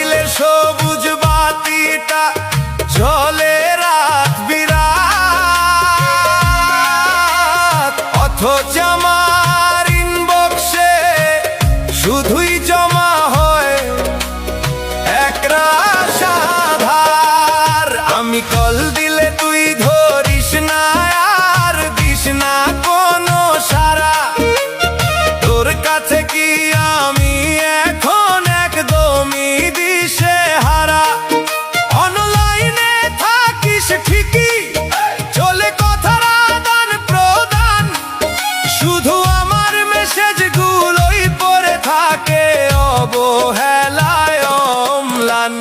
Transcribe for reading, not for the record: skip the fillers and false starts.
মোবাইলের সবুজ বাতিটা জ্বলে রাত বিরাত, অথচ আমার ইনবক্সে শুধুই জমা হয় একরাশ আধার। আমি কল দিলে তুই ধরিস না আর দিস না কোনো সাড়া, তোর কাছে কি আমি এখন একদমই দিশেহারা। অনলাইনে থাকিস ঠিকই, চলে কথার আদান প্রদান, শুধু আমার মেসেজগুলোই পড়ে থাকে অবহেলায় অম্লান।